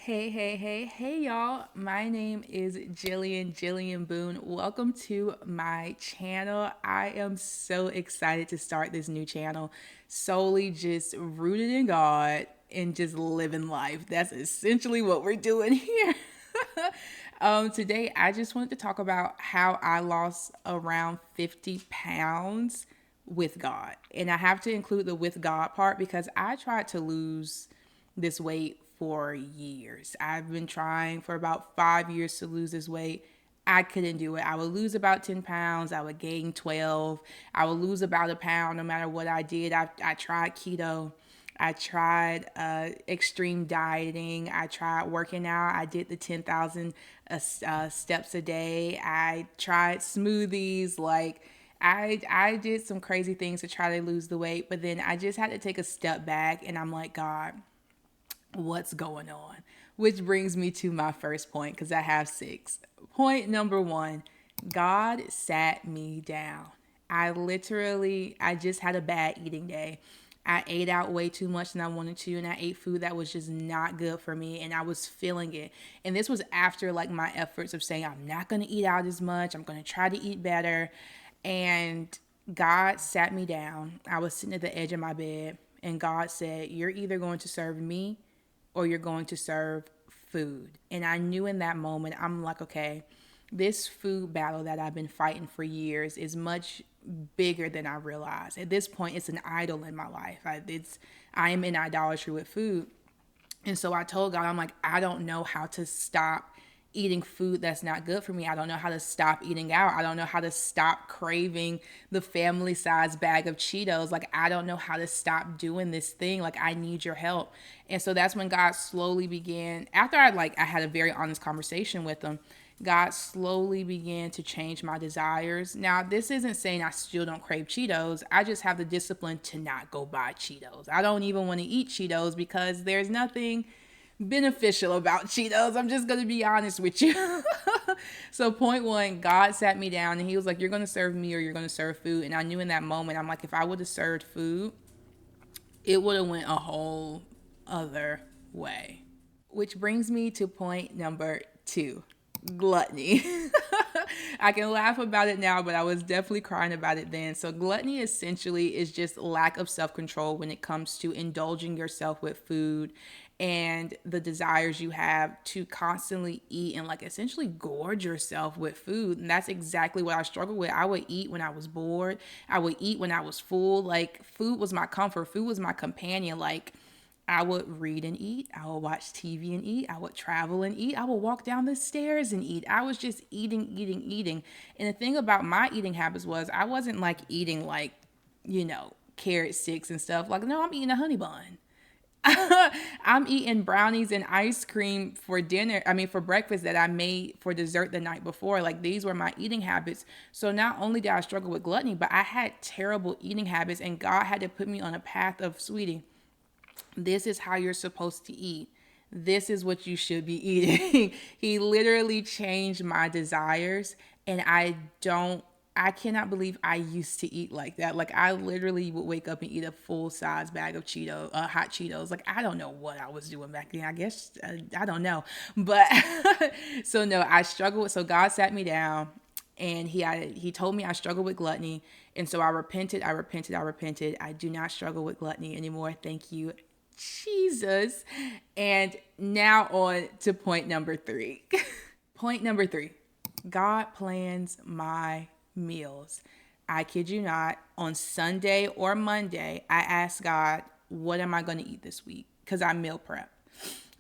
Hey, y'all. My name is Jillian Boone. Welcome to my channel. I am so excited to start this new channel, solely just rooted in God and just living life. That's essentially what we're doing here. Today, I just wanted to talk about how I lost around 50 pounds with God. And I have to include the with God part because I tried to lose this weight for years. I've been trying for about 5 years to lose this weight. I couldn't do it. I would lose about 10 pounds. I would gain 12. I would lose about a pound no matter what I did. I tried keto. I tried extreme dieting. I tried working out. I did the 10,000 steps a day. I tried smoothies. I did some crazy things to try to lose the weight, but then I just had to take a step back and I'm like, God, what's going on? Which brings me to my first point because I have six. Point number one, God sat me down. I just had a bad eating day. I ate out way too much than I wanted to, and I ate food that was just not good for me, and I was feeling it. And this was after like my efforts of saying, I'm not going to eat out as much, I'm going to try to eat better. And God sat me down. I was sitting at the edge of my bed, and God said, you're either going to serve me or you're going to serve food. And I knew in that moment, I'm like, okay, this food battle that I've been fighting for years is much bigger than I realized. At this point, it's an idol in my life. I am in idolatry with food. And so I told God, I'm like, I don't know how to stop eating food that's not good for me. I don't know how to stop eating out. I don't know how to stop craving the family size bag of Cheetos. Like, I don't know how to stop doing this thing. Like, I need your help. And so that's when God slowly began, after I had a very honest conversation with him, God slowly began to change my desires. Now, this isn't saying I still don't crave Cheetos. I just have the discipline to not go buy Cheetos. I don't even want to eat Cheetos because there's nothing beneficial about Cheetos. I'm just going to be honest with you. So point one, God sat me down and he was like, you're going to serve me or you're going to serve food. And I knew in that moment, I'm like, if I would have served food, it would have went a whole other way. Which brings me to point number two, gluttony. I can laugh about it now, but I was definitely crying about it then. So, gluttony essentially is just lack of self control when it comes to indulging yourself with food and the desires you have to constantly eat and like essentially gorge yourself with food. And that's exactly what I struggled with. I would eat when I was bored, I would eat when I was full. Like, food was my comfort, food was my companion. Like, I would read and eat. I would watch TV and eat. I would travel and eat. I would walk down the stairs and eat. I was just eating. And the thing about my eating habits was I wasn't like eating like, carrot sticks and stuff. Like, no, I'm eating a honey bun. I'm eating brownies and ice cream for dinner. I mean, for breakfast that I made for dessert the night before. Like, these were my eating habits. So not only did I struggle with gluttony, but I had terrible eating habits, and God had to put me on a path of, sweetie, this is how you're supposed to eat. This is what you should be eating. He literally changed my desires. And I cannot believe I used to eat like that. Like, I literally would wake up and eat a full size bag of hot Cheetos. Like, I don't know what I was doing back then. I guess, I don't know. But so no, I struggled with, so God sat me down and he told me I struggle with gluttony. And so I repented. I do not struggle with gluttony anymore. Thank you, Jesus. And now on to point number three. Point number three, God plans my meals. I kid you not, on Sunday or Monday, I ask God, what am I going to eat this week? Because I meal prep.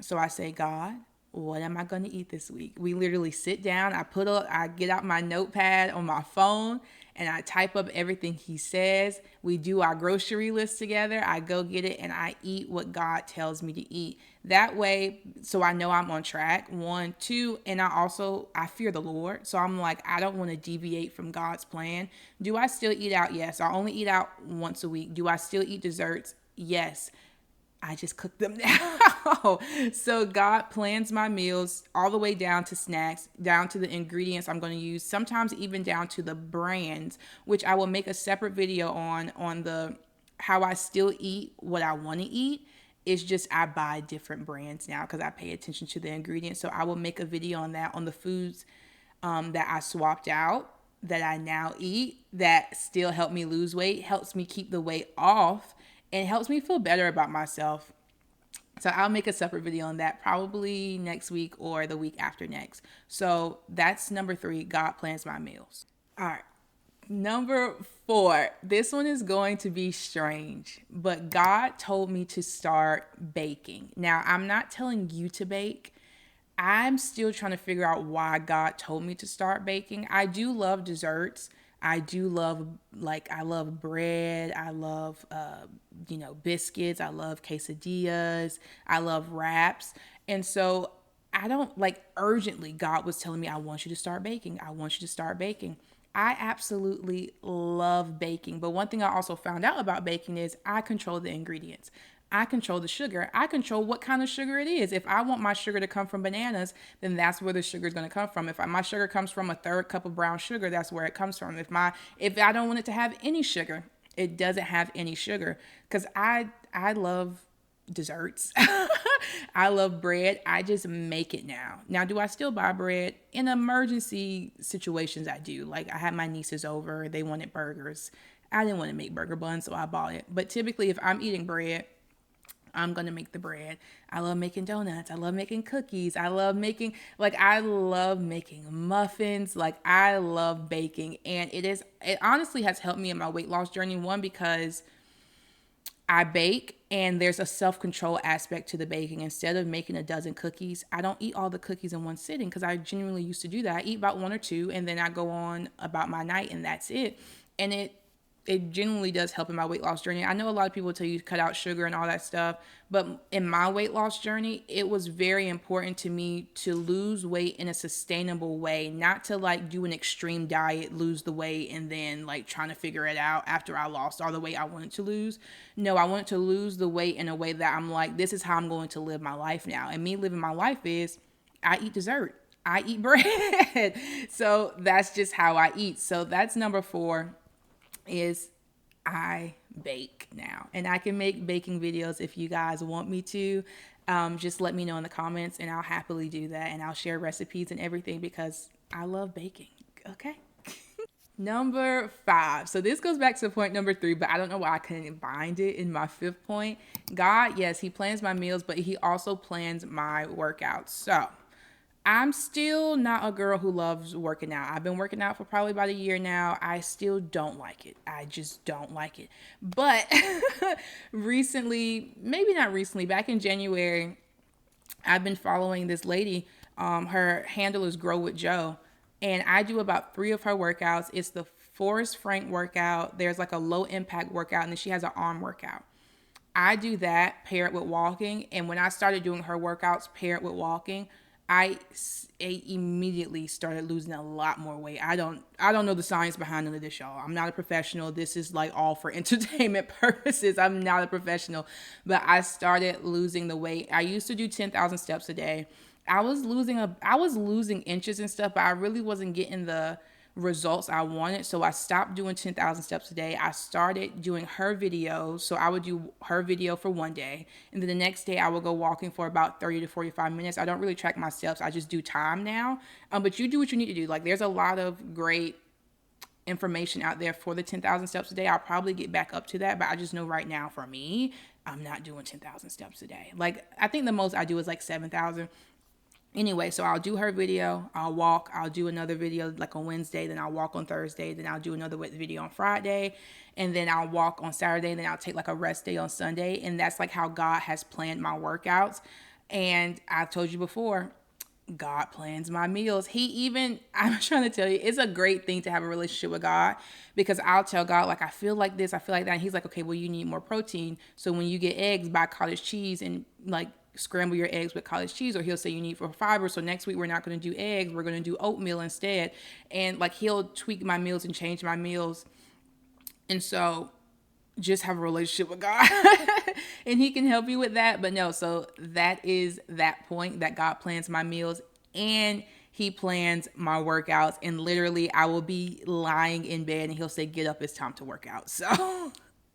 So I say, God, what am I going to eat this week? We literally sit down. I get out my notepad on my phone and I type up everything he says. We do our grocery list together. I go get it and I eat what God tells me to eat. That way, so I know I'm on track. One, two, and I fear the Lord. So I'm like, I don't want to deviate from God's plan. Do I still eat out? Yes. I only eat out once a week. Do I still eat desserts? Yes. I just cook them now. So God plans my meals all the way down to snacks, down to the ingredients I'm going to use, sometimes even down to the brands, which I will make a separate video on the how I still eat what I want to eat It's just I buy different brands now because I pay attention to the ingredients. So I will make a video on that, on the foods that I swapped out, that I now eat, that still help me lose weight, helps me keep the weight off, and helps me feel better about myself. So I'll make a separate video on that probably next week or the week after next. So that's number 3. God plans my meals. All right. Number 4. This one is going to be strange, but God told me to start baking. Now, I'm not telling you to bake. I'm still trying to figure out why God told me to start baking. I do love desserts. I do love, like, I love bread. I love, biscuits. I love quesadillas. I love wraps. And so I don't, like, urgently, God was telling me, I want you to start baking. I want you to start baking. I absolutely love baking. But one thing I also found out about baking is I control the ingredients. I control the sugar. I control what kind of sugar it is. If I want my sugar to come from bananas, then that's where the sugar is going to come from. If my sugar comes from a third cup of brown sugar, that's where it comes from. If I don't want it to have any sugar, it doesn't have any sugar. Because I love desserts. I love bread. I just make it now. Now, do I still buy bread? In emergency situations, I do. Like, I had my nieces over. They wanted burgers. I didn't want to make burger buns, so I bought it. But typically, if I'm eating bread, I'm going to make the bread. I love making donuts. I love making cookies. I love making muffins. Like, I love baking. And it honestly has helped me in my weight loss journey. One, because I bake and there's a self-control aspect to the baking. Instead of making a dozen cookies, I don't eat all the cookies in one sitting because I genuinely used to do that. I eat about 1 or 2 and then I go on about my night and that's it. And it genuinely does help in my weight loss journey. I know a lot of people tell you to cut out sugar and all that stuff, but in my weight loss journey, it was very important to me to lose weight in a sustainable way, not to like do an extreme diet, lose the weight, and then like trying to figure it out after I lost all the weight I wanted to lose. No, I wanted to lose the weight in a way that I'm like, this is how I'm going to live my life now. And me living my life is I eat dessert. I eat bread. So that's just how I eat. So that's number 4. Is I bake now, and I can make baking videos if you guys want me to. Just let me know in the comments and I'll happily do that, and I'll share recipes and everything because I love baking. Okay. Number 5. So this goes back to point number 3, but I don't know why I couldn't bind it in my 5th point. God, yes, he plans my meals, but he also plans my workouts. So I'm still not a girl who loves working out. I've been working out for probably about a year now. I still don't like it. I just don't like it. But recently, maybe not recently, back in January, I've been following this lady. Her handle is Grow with Joe. And I do about 3 of her workouts. It's the Forrest Frank workout. There's like a low impact workout. And then she has an arm workout. I do that, pair it with walking. And when I started doing her workouts, pair it with walking, I immediately started losing a lot more weight. I don't know the science behind none of this, y'all. I'm not a professional. This is like all for entertainment purposes. I'm not a professional, but I started losing the weight. I used to do 10,000 steps a day. I was losing inches and stuff, but I really wasn't getting the results I wanted. So I stopped doing 10,000 steps a day. I started doing her videos. So I would do her video for one day. And then the next day I would go walking for about 30 to 45 minutes. I don't really track my steps. I just do time now. But you do what you need to do. Like, there's a lot of great information out there for the 10,000 steps a day. I'll probably get back up to that. But I just know right now for me, I'm not doing 10,000 steps a day. Like, I think the most I do is like 7,000. Anyway, so I'll do her video, I'll walk, I'll do another video like on Wednesday, then I'll walk on Thursday, then I'll do another video on Friday, and then I'll walk on Saturday, and then I'll take like a rest day on Sunday. And that's like how God has planned my workouts. And I've told you before, God plans my meals. I'm trying to tell you, it's a great thing to have a relationship with God, because I'll tell God, like, I feel like this, I feel like that. And he's like, okay, well, you need more protein. So when you get eggs, buy cottage cheese and like scramble your eggs with cottage cheese. Or he'll say you need for fiber. So next week we're not going to do eggs. We're going to do oatmeal instead. And like, he'll tweak my meals and change my meals. And so just have a relationship with God and he can help you with that. But no, so that is that point, that God plans my meals and he plans my workouts. And literally I will be lying in bed and he'll say, get up, it's time to work out. So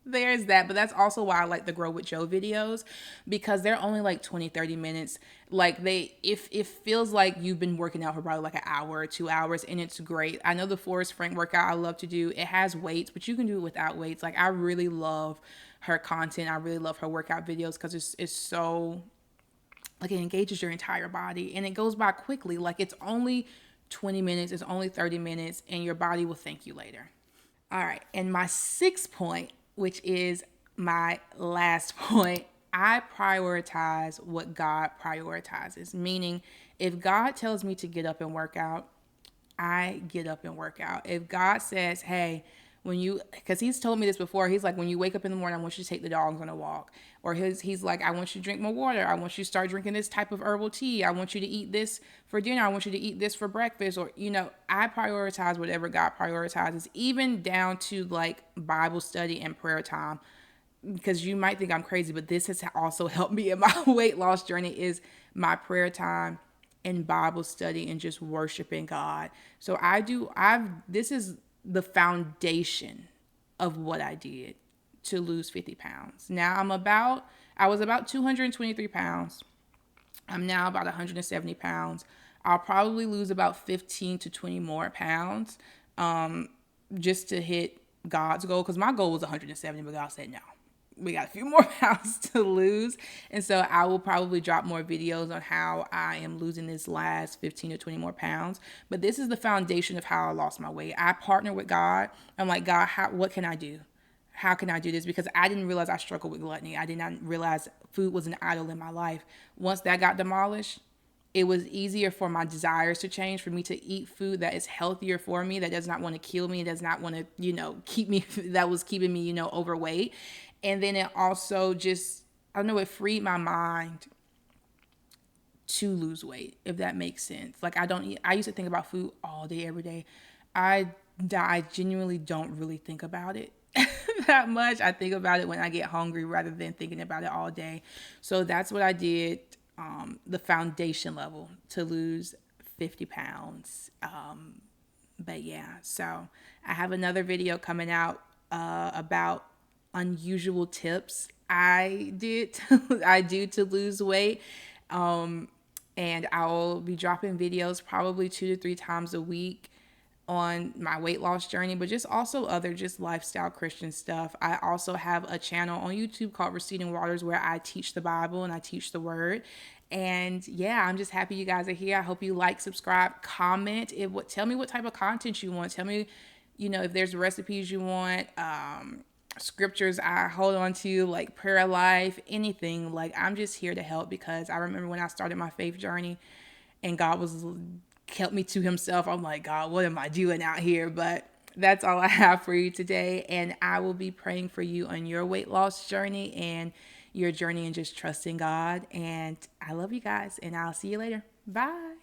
There's that, but that's also why I like the Grow with Joe videos, because they're only like 20, 30 minutes. Like if it feels like you've been working out for probably like an hour or 2 hours, and it's great. I know the Forrest Frank workout I love to do, it has weights, but you can do it without weights. Like I really love her content. I really love her workout videos because it's so, like, it engages your entire body and it goes by quickly. Like it's only 20 minutes, it's only 30 minutes, and your body will thank you later. All right. And my sixth point, which is my last point, I prioritize what God prioritizes. Meaning, if God tells me to get up and work out, I get up and work out. If God says, hey, when you, because he's told me this before, he's like, when you wake up in the morning, I want you to take the dogs on a walk. Or he's like, I want you to drink more water. I want you to start drinking this type of herbal tea. I want you to eat this for dinner. I want you to eat this for breakfast. Or, I prioritize whatever God prioritizes, even down to like Bible study and prayer time. Because you might think I'm crazy, but this has also helped me in my weight loss journey, is my prayer time and Bible study and just worshiping God. So this is the foundation of what I did to lose 50 pounds. Now I was about 223 pounds. I'm now about 170 pounds. I'll probably lose about 15 to 20 more pounds just to hit God's goal, because my goal was 170, but God said no. We got a few more pounds to lose. And so I will probably drop more videos on how I am losing this last 15 to 20 more pounds. But this is the foundation of how I lost my weight. I partner with God. I'm like, God, what can I do? How can I do this? Because I didn't realize I struggled with gluttony. I did not realize food was an idol in my life. Once that got demolished, it was easier for my desires to change, for me to eat food that is healthier for me, that does not want to kill me, does not want to, keep me, that was keeping me, overweight. And then it also just, I don't know, it freed my mind to lose weight, if that makes sense. Like I used to think about food all day, every day. I genuinely don't really think about it that much. I think about it when I get hungry rather than thinking about it all day. So that's what I did, the foundation level to lose 50 pounds. But yeah, so I have another video coming out about unusual tips I do to lose weight. And I'll be dropping videos probably 2 to 3 times a week on my weight loss journey, but just also other just lifestyle Christian stuff. I also have a channel on YouTube called Receding Waters, where I teach the Bible and I teach the word. And yeah, I'm just happy you guys are here. I hope you like, subscribe, comment. Tell me what type of content you want. Tell me, if there's recipes you want, scriptures I hold on to, like prayer life, anything. Like I'm just here to help, because I remember when I started my faith journey and God kept me to himself. I'm like, God, what am I doing out here? But that's all I have for you today. And I will be praying for you on your weight loss journey and your journey and just trusting God. And I love you guys, and I'll see you later. Bye.